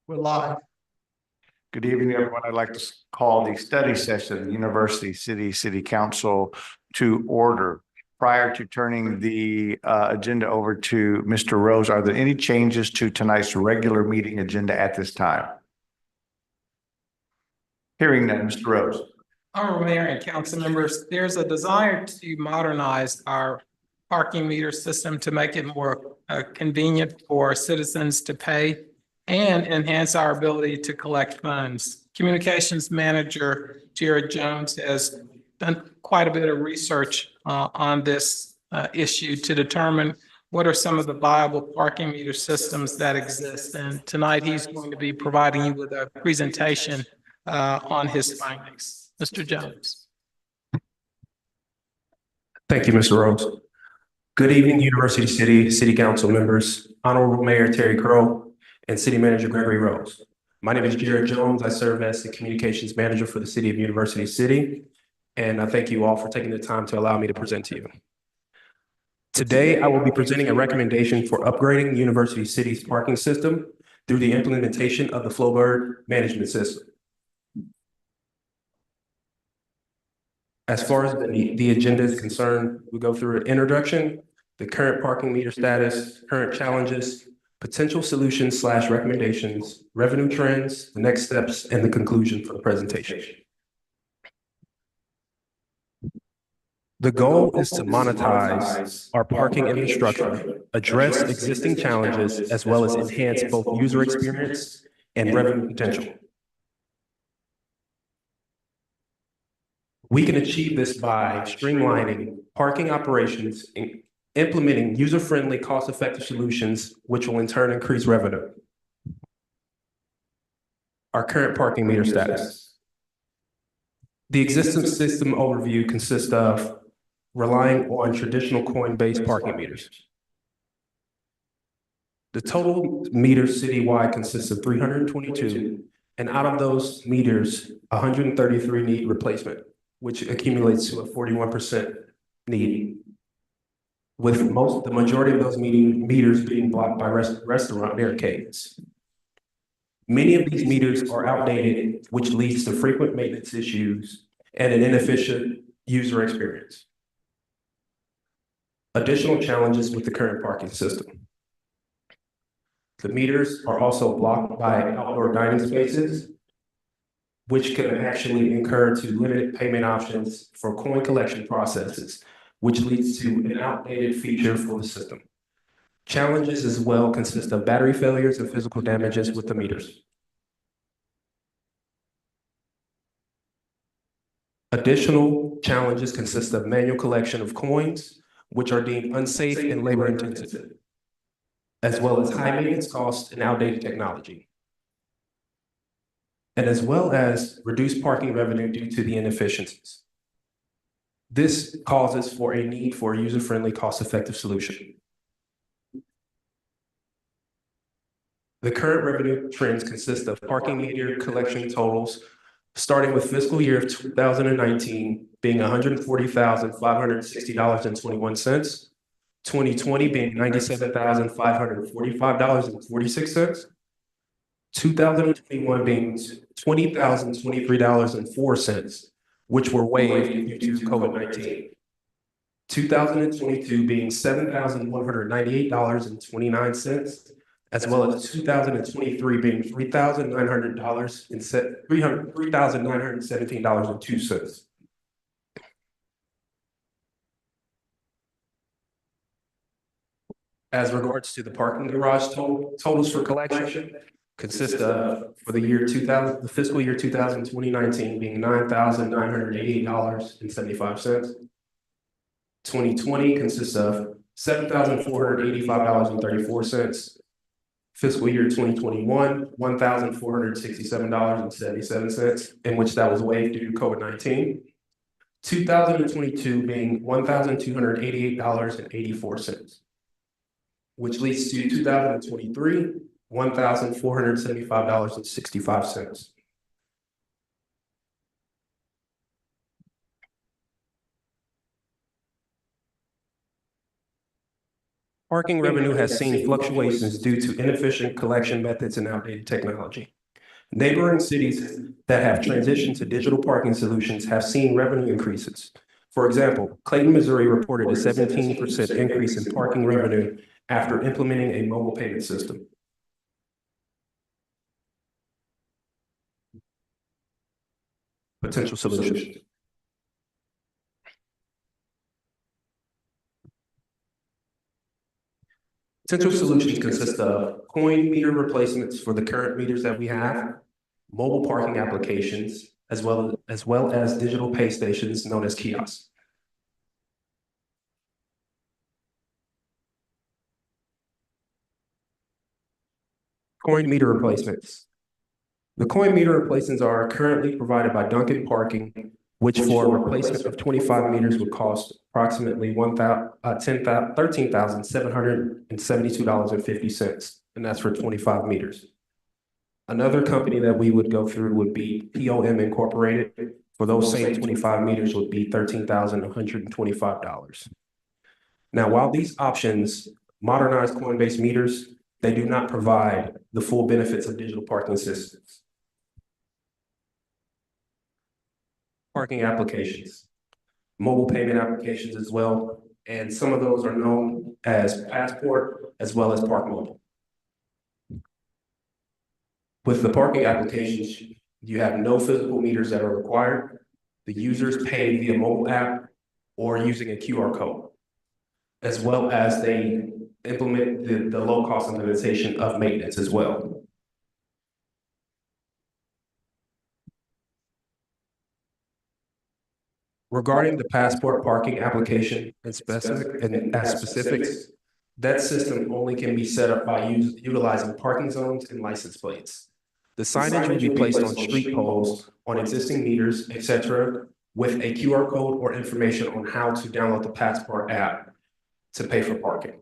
We're live. Good evening, everyone. I'd like to call the study session of the University City Council to order. Prior to turning the agenda over to Mr. Rose, are there any changes to tonight's regular meeting agenda at this time? Hearing none, Mr. Rose. Honorable Mayor and council members, there's a desire to modernize our parking meter system to make it more convenient for citizens to pay and enhance our ability to collect funds. Communications Manager Jared Jones has done quite a bit of research on this issue to determine what are some of the viable parking meter systems that exist. And tonight he's going to be providing you with a presentation on his findings. Mr. Jones. Thank you, Mr. Rose. Good evening, University City Council members, Honorable Mayor Terry Crow, and City Manager Gregory Rose. My name is Jared Jones. I serve as the Communications Manager for the City of University City, and I thank you all for taking the time to allow me to present to you. Today, I will be presenting a recommendation for upgrading University City's parking system through the implementation of the Flowbird Management System. As far as the agenda is concerned, we go through an introduction, the current parking meter status, current challenges, potential solutions / recommendations, revenue trends, the next steps, and the conclusion for the presentation. The goal is to monetize our parking infrastructure, address existing challenges, as well as enhance both user experience and revenue potential. We can achieve this by streamlining parking operations and implementing user-friendly, cost-effective solutions, which will in turn increase revenue. Our current parking meter status. The existing system overview consists of relying on traditional coin-based parking meters. The total meters citywide consists of 322, and out of those meters, 133 need replacement, which accumulates to a 41% need, with the majority of those meters being blocked by restaurant barricades. Many of these meters are outdated, which leads to frequent maintenance issues and an inefficient user experience. Additional challenges with the current parking system. The meters are also blocked by outdoor dining spaces, which could actually incur to limited payment options for coin collection processes, which leads to an outdated feature for the system. Challenges as well consist of battery failures and physical damages with the meters. Additional challenges consist of manual collection of coins, which are deemed unsafe and labor intensive, as well as high maintenance costs and outdated technology, and as well as reduced parking revenue due to the inefficiencies. This causes for a need for a user-friendly, cost-effective solution. The current revenue trends consist of parking meter collection totals, starting with fiscal year of 2019 being $140,560.21, 2020 being $97,545.46, 2021 being $20,023.04, which were waived due to COVID-19. 2022 being $7,198.29, as well as 2023 being $3,917.02. As regards to the parking garage totals for collection, consist of, for the year 2000, the fiscal year 2019 being $9,988.75. 2020 consists of $7,485.34. Fiscal year 2021, $1,467.77, in which that was waived due to COVID-19. 2022 being $1,288.84, which leads to 2023, $1,475.65. Parking revenue has seen fluctuations due to inefficient collection methods and outdated technology. Neighboring cities that have transitioned to digital parking solutions have seen revenue increases. For example, Clayton, Missouri reported a 17% increase in parking revenue after implementing a mobile payment system. Potential solutions. Potential solutions consist of coin meter replacements for the current meters that we have, mobile parking applications, as well as digital pay stations known as kiosks. Coin meter replacements. The coin meter replacements are currently provided by Duncan Parking, which for a replacement of 25 meters would cost approximately $13,772.50, and that's for 25 meters. Another company that we would go through would be POM Incorporated. For those same 25 meters would be $13,125. Now, while these options modernize coin-based meters, they do not provide the full benefits of digital parking systems. Parking applications, mobile payment applications as well, and some of those are known as Passport as well as Park Mobile. With the parking applications, you have no physical meters that are required. The users pay via mobile app or using a QR code, as well as they implement the low-cost implementation of maintenance as well. Regarding the Passport parking application and specifics, that system only can be set up by utilizing parking zones and license plates. The signage will be placed on street poles, on existing meters, etc., with a QR code or information on how to download the Passport app to pay for parking.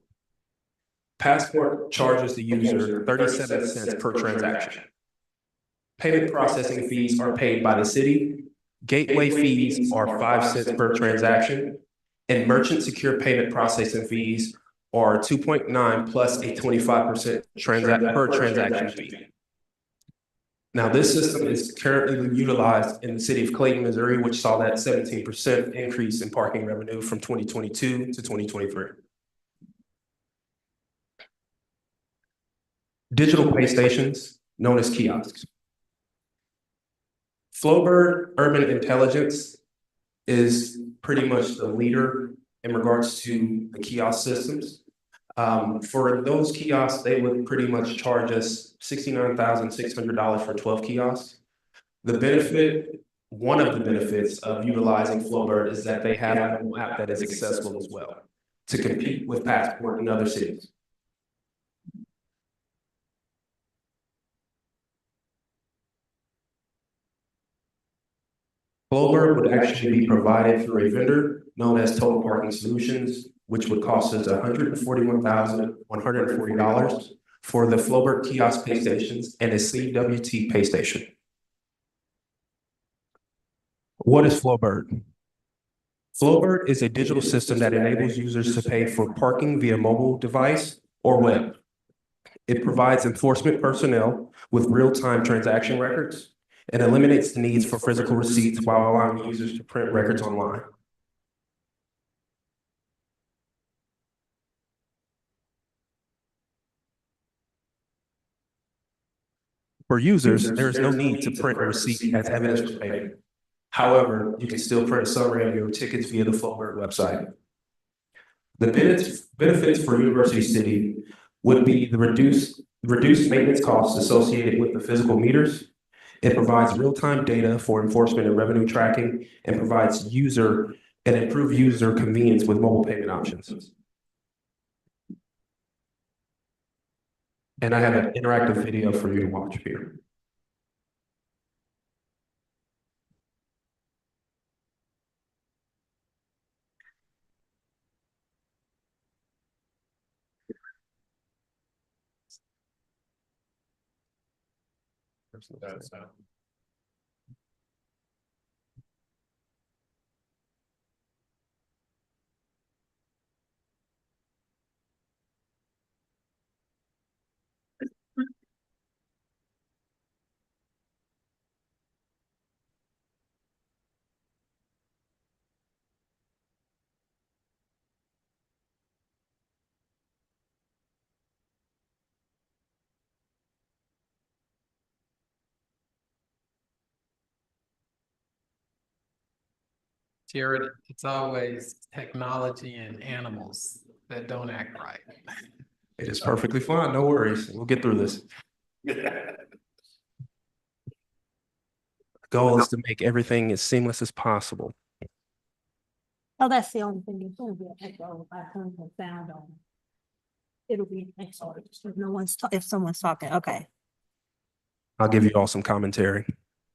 Passport charges the user 37 cents per transaction. Payment processing fees are paid by the city. Gateway fees are 5 cents per transaction, and merchant secure payment processing fees are 2.9 plus a 25% per transaction fee. Now, this system is currently utilized in the city of Clayton, Missouri, which saw that 17% increase in parking revenue from 2022 to 2023. Digital pay stations, known as kiosks. Flowbird Urban Intelligence is pretty much the leader in regards to the kiosk systems. For those kiosks, they would pretty much charge us $69,600 for 12 kiosks. One of the benefits of utilizing Flowbird is that they have a mobile app that is accessible as well to compete with Passport in other cities. Flowbird would actually be provided through a vendor known as Total Parking Solutions, which would cost us $141,140 for the Flowbird kiosk pay stations and a CWT pay station. What is Flowbird? Flowbird is a digital system that enables users to pay for parking via mobile device or web. It provides enforcement personnel with real-time transaction records and eliminates the needs for physical receipts while allowing users to print records online. For users, there is no need to print a receipt as evidence for payment. However, you can still print a summary of your tickets via the Flowbird website. The benefits for University City would be the reduced maintenance costs associated with the physical meters. It provides real-time data for enforcement and revenue tracking, and provides improved user convenience with mobile payment options. And I have an interactive video for you to watch here. Jared, it's always technology and animals that don't act right. It is perfectly fine. No worries. We'll get through this. Goal is to make everything as seamless as possible. Oh, that's the only thing. It's gonna be an echo if I turn the sound on. It'll be an echo if no one's, if someone's talking, okay. I'll give you all some commentary.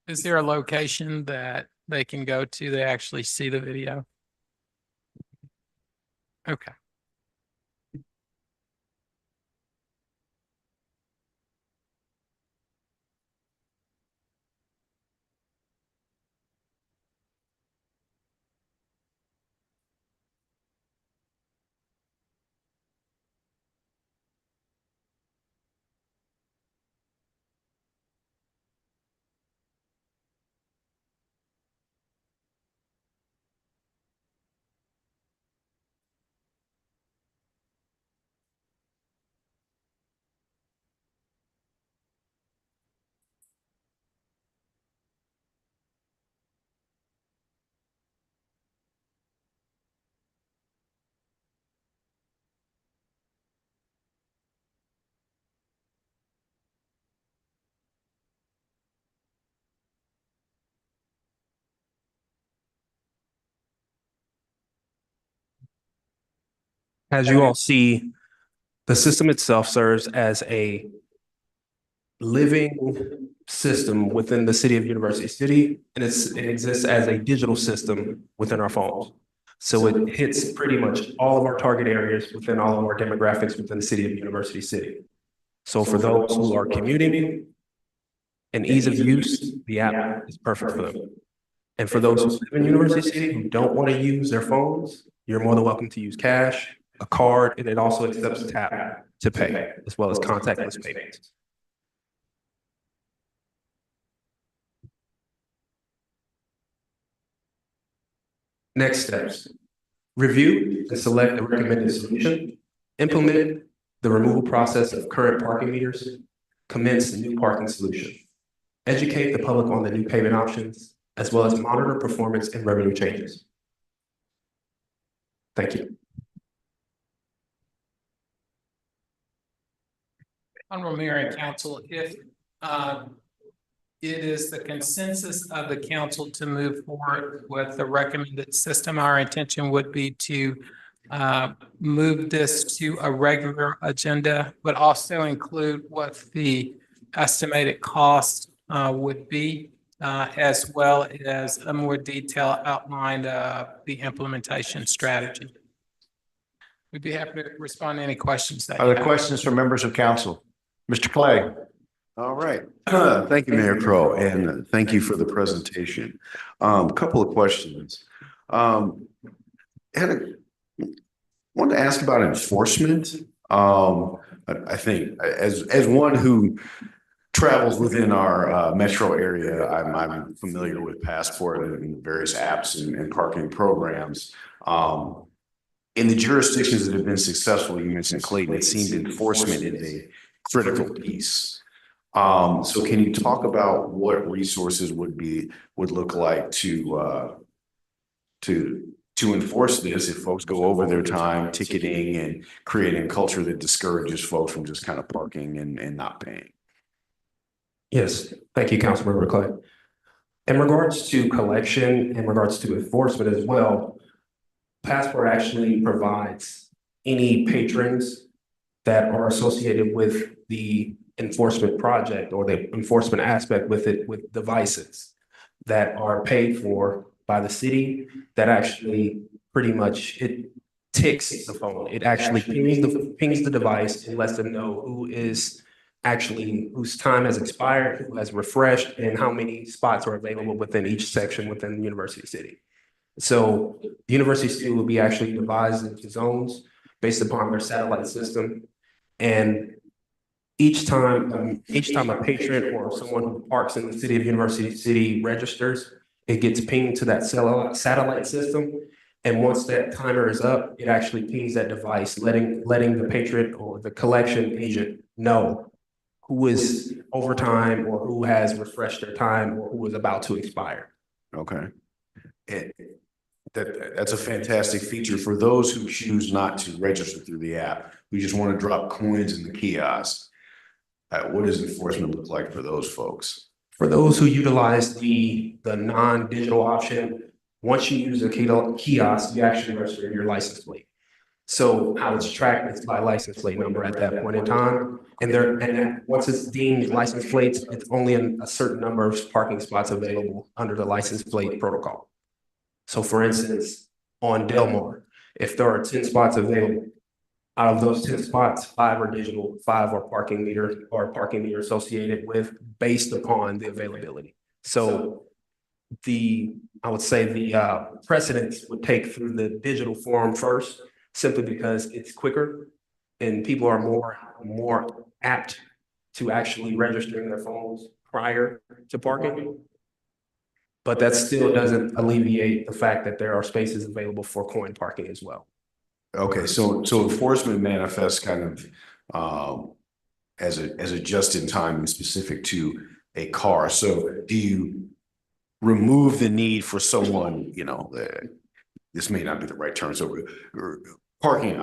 Is there a location that they can go to to actually see the video? Okay. As you all see, the system itself serves as a living system within the city of University City, and it exists as a digital system within our phones. So it hits pretty much all of our target areas within all of our demographics within the city of University City. So for those who are commuting and ease of use, the app is perfect for them. And for those who live in University City who don't want to use their phones, you're more than welcome to use cash, a card, and it also accepts tap to pay, as well as contactless payments. Next steps: review and select the recommended solution, implement the removal process of current parking meters, commence the new parking solution, educate the public on the new payment options, as well as monitor performance and revenue changes. Thank you. Honorable Mayor and Council, if it is the consensus of the council to move forward with the recommended system, our intention would be to move this to a regular agenda, but also include what the estimated cost would be, as well as a more detailed outline of the implementation strategy. We'd be happy to respond to any questions that you Are there have. questions from members of council? Mr. Clay? All right. Thank you, Mayor Crowe, and thank you for the presentation. Couple of questions. Wanted to ask about enforcement. I think as one who travels within our metro area, I'm familiar with Passport and various apps and parking programs. In the jurisdictions that have been successful, you mentioned Clayton, it seemed enforcement is a critical piece. So can you talk about what resources would look like to enforce this if folks go over their time ticketing and creating a culture that discourages folks from just kind of parking and not paying? Yes, thank you, Councilmember Clay. In regards to collection, in regards to enforcement as well, Passport actually provides any patrons that are associated with the enforcement project or the enforcement aspect with it, with devices that are paid for by the city, that actually pretty much it ticks the phone. It actually pings the device and lets them know who is actually, whose time has expired, who has refreshed, and how many spots are available within each section within the University City. So the University City will be actually divided into zones based upon their satellite system. And each time a patron or someone who parks in the city of University City registers, it gets pinged to that satellite system. And once that timer is up, it actually pings that device, letting the patron or the collection agent know who is over time or who has refreshed their time or who is about to expire. Okay. That's a fantastic feature for those who choose not to register through the app. We just want to drop coins in the kiosk. What does enforcement look like for those folks? For those who utilize the non-digital option, once you use a kiosk, you actually register your license plate. So how it's tracked is by license plate number at that point in time. And once it's deemed license plates, it's only a certain number of parking spots available under the license plate protocol. So for instance, on Delmar, if there are 10 spots available, out of those 10 spots, 5 are digital, 5 are parking meter associated with based upon the availability. So I would say the precedence would take through the digital form first, simply because it's quicker and people are more apt to actually registering their phones prior to parking. But that still doesn't alleviate the fact that there are spaces available for coin parking as well. Okay, so enforcement manifests kind of as a just in time and specific to a car. So do you remove the need for someone, this may not be the right term, so parking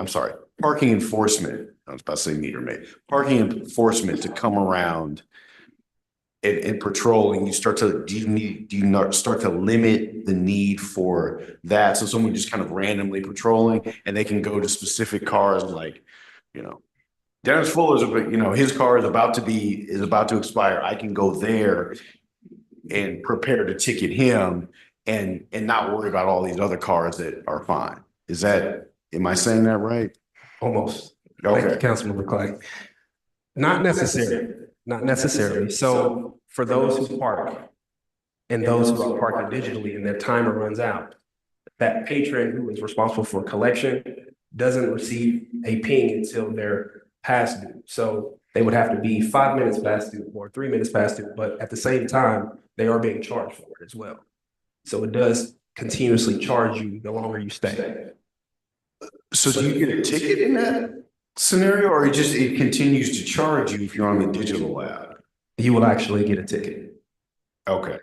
enforcement, I was about to say meter maid, parking enforcement to come around and patrolling, do you not start to limit the need for that? So someone just kind of randomly patrolling and they can go to specific cars like, Dennis Fuller's, his car is about to expire. I can go there and prepare to ticket him and not worry about all these other cars that are fine. Am I saying that right? Almost. Thank you, Okay. Councilmember Clay. Not necessarily. So for those who park and those who are parking digitally and their timer runs out, that patron who is responsible for collection doesn't receive a ping until they're past due. So they would have to be 5 minutes past due or 3 minutes past due, but at the same time, they are being charged for it as well. So it does continuously charge you the longer you stay. So do you get a ticket in that scenario, or it continues to charge you if you're on the digital app? You will actually get a ticket. Okay.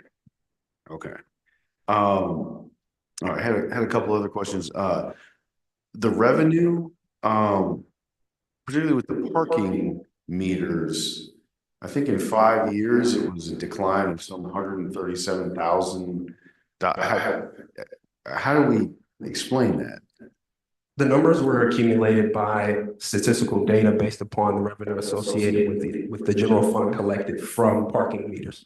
All right, had a couple other questions. The revenue, particularly with the parking meters, I think in 5 years, it was a decline of some $137,000. How do we explain that? The numbers were accumulated by statistical data based upon the revenue associated with the general fund collected from parking meters.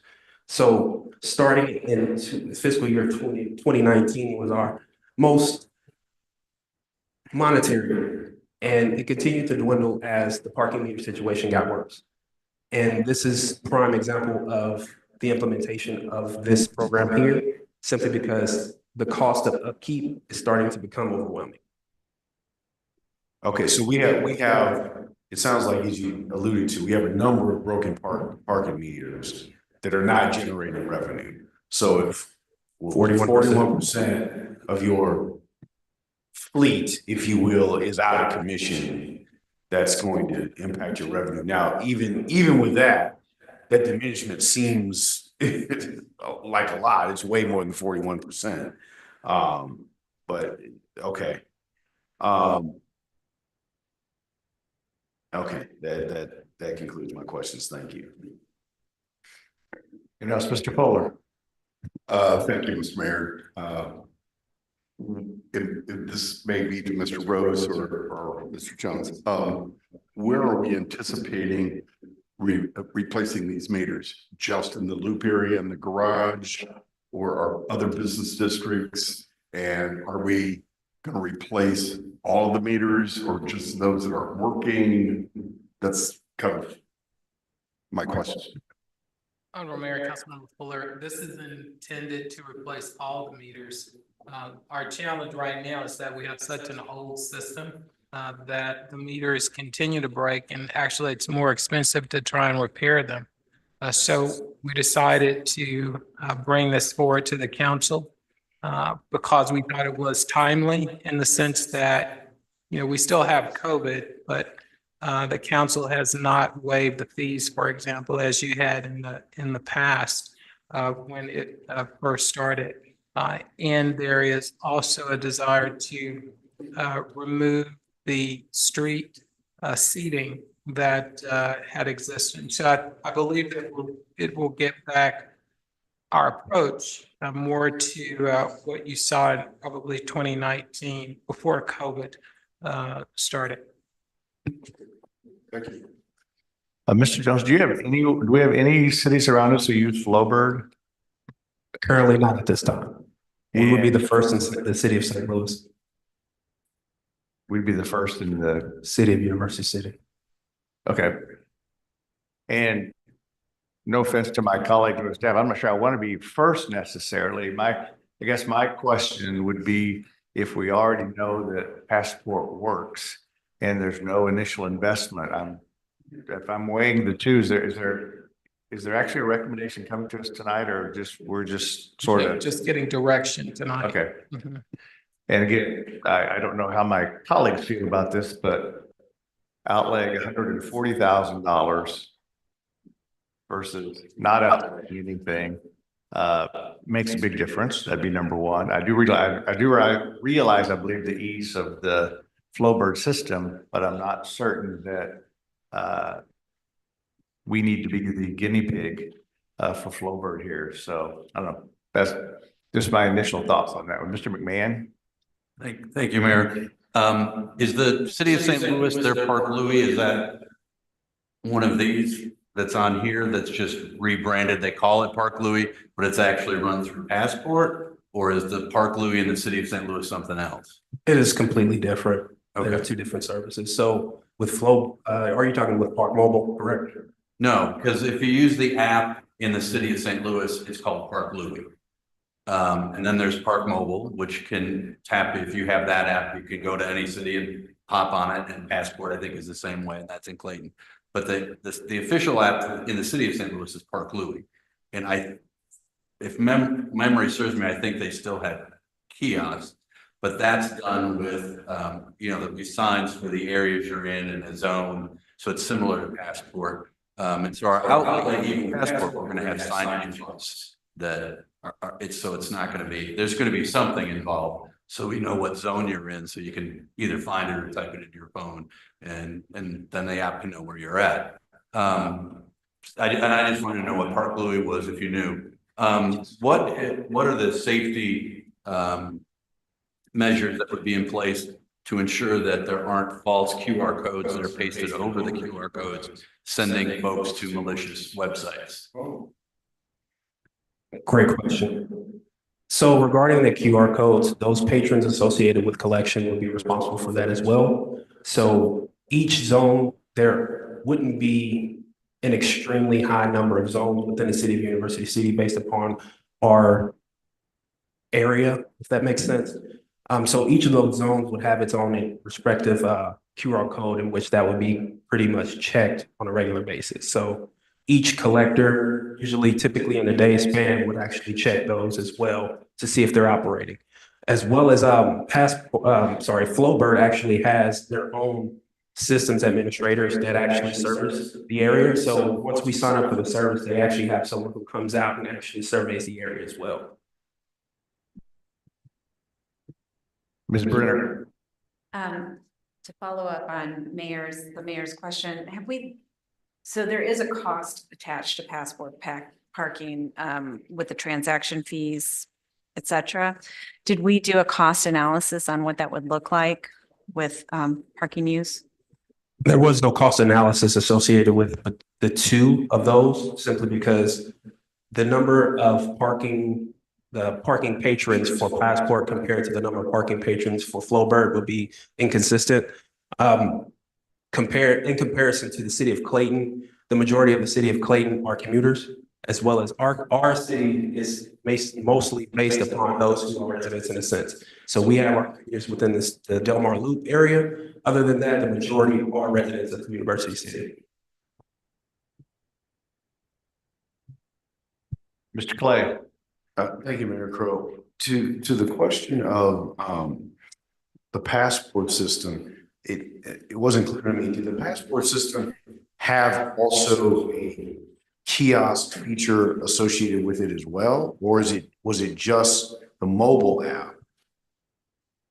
So starting in fiscal year 2019 was our most monetary year, and it continued to dwindle as the parking meter situation got worse. And this is prime example of the implementation of this program here, simply because the cost of upkeep is starting to become overwhelming. Okay, so we have, it sounds like, as you alluded to, we have a number of broken parking meters that are not generating revenue. So if 41% of your fleet, if you will, is out of commission, that's going to impact your revenue. Now, even with that diminishment seems like a lot. It's way more than 41%. But okay. Okay, that concludes my questions. Thank you. And that's Mr. Fuller. Thank you, Mr. Mayor. And this may be to Mr. Rose or Mr. Jones. Where are we anticipating replacing these meters? Just in the loop area in the garage, or are other business districts? And are we going to replace all the meters or just those that are working? That's kind of my question. Honorable Mayor, Councilmember Fuller, this is intended to replace all the meters. Our challenge right now is that we have such an old system that the meters continue to break, and actually it's more expensive to try and repair them. So we decided to bring this forward to the council because we thought it was timely in the sense that, we still have COVID, but the council has not waived the fees, for example, as you had in the past when it first started. And there is also a desire to remove the street seating that had existed. So I believe that it will get back our approach more to what you saw in probably 2019 before COVID started. Thank you. Mr. Jones, do we have any cities around us who use Flowbird? Currently not at this time. We would be the And first in the city of St. Louis, we'd be the first in the, city of University City. okay. And no offense to my colleagues or staff, I'm not sure I want to be first necessarily. I guess my question would be, if we already know that Passport works and there's no initial investment, if I'm weighing the two, is there actually a recommendation coming to us tonight, or we're just sort of? Just getting direction tonight. Okay. Mhm. And again, I don't know how my colleagues feel about this, but outlaying $140,000 versus not outlaying anything makes a big difference. That'd be number one. I realize, I believe, the ease of the Flowbird system, but I'm not certain that we need to be the guinea pig for Flowbird here. So I don't know. That's just my initial thoughts on that one. Mr. McMahon? Thank you, Mayor. Is the city of St. Louis, their Park Louis, is that one of these that's on here that's just rebranded? They call it Park Louis, but it's actually run through Passport? Or is the Park Louis in the city of St. Louis something else? It is completely different. They are Okay. two different services. So with Flow, are you talking with Park Mobile, correct? No, because if you use the app in the city of St. Louis, it's called Park Louis. And then there's Park Mobile, which can tap, if you have that app, you can go to any city and hop on it, and Passport, I think, is the same way, and that's in Clayton. But the official app in the city of St. Louis is Park Louis. And if memory serves me, I think they still have kiosks, but that's done with, there'll be signs for the areas you're in and a zone. So it's similar to Passport. And so our outlet, even Passport, we're gonna have signage that so it's not gonna be, there's gonna be something involved. So we know what zone you're in, so you can either find it or type it into your phone, and then the app can know where you're at. I just wanted to know what Park Louis was, if you knew. What are the safety measures that would be in place to ensure that there aren't false QR codes that are pasted over the QR codes, sending folks to malicious websites? Great question. So regarding the QR codes, those patrons associated with collection would be responsible for that as well. So each zone, there wouldn't be an extremely high number of zones within the city of University City based upon our area, if that makes sense. So each of those zones would have its own respective QR code in which that would be pretty much checked on a regular basis. So each collector, usually typically in a day span, would actually check those as well to see if they're operating. As well as Flowbird actually has their own systems administrators that actually service the area. So once we sign up for the service, they actually have someone who comes out and actually surveys the area as well. Ms. Brenner? To follow up on the mayor's question, so there is a cost attached to Passport parking with the transaction fees, et cetera. Did we do a cost analysis on what that would look like with parking use? There was no cost analysis associated with the two of those, simply because the number of parking patrons for Passport compared to the number of parking patrons for Flowbird would be inconsistent. In comparison to the city of Clayton, the majority of the city of Clayton are commuters, as well as our city is mostly based upon those who are residents in a sense. So we have our commuters within the Del Mar Loop area. Other than that, the majority are residents of the University City. Mr. Clay? Thank you, Mayor Crowe. To the question of the Passport system, it wasn't clear to me. Did the Passport system have also a kiosk feature associated with it as well? Or was it just the mobile app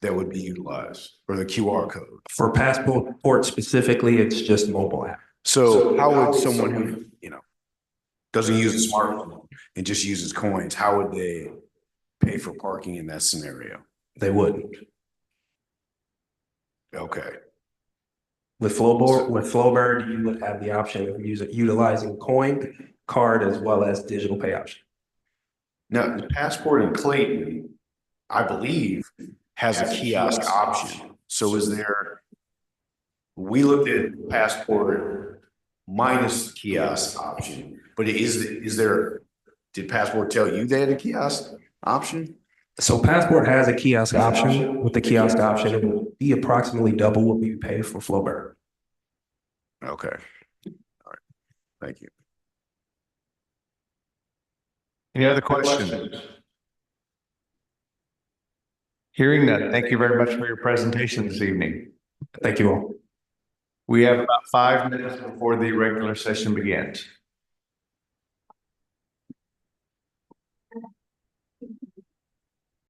that would be utilized, or the QR code. For Passport specifically, it's just mobile app. So how would someone who, doesn't use a smartphone and just uses coins, how would they pay for parking in that scenario? They wouldn't. Okay, With Flowbird, you would have the option of utilizing coin, card, as well as digital pay option. now the Passport in Clayton, I believe, has a kiosk option. So we looked at Passport minus kiosk option, but did Passport tell you they had a kiosk option? So Passport has a kiosk option. With the kiosk option, it will be approximately double what we pay for Flowbird. Okay. All right. Thank you. Any other questions? Hearing none, thank you very much for your presentation this evening. Thank you all. We have about 5 minutes before the regular session begins.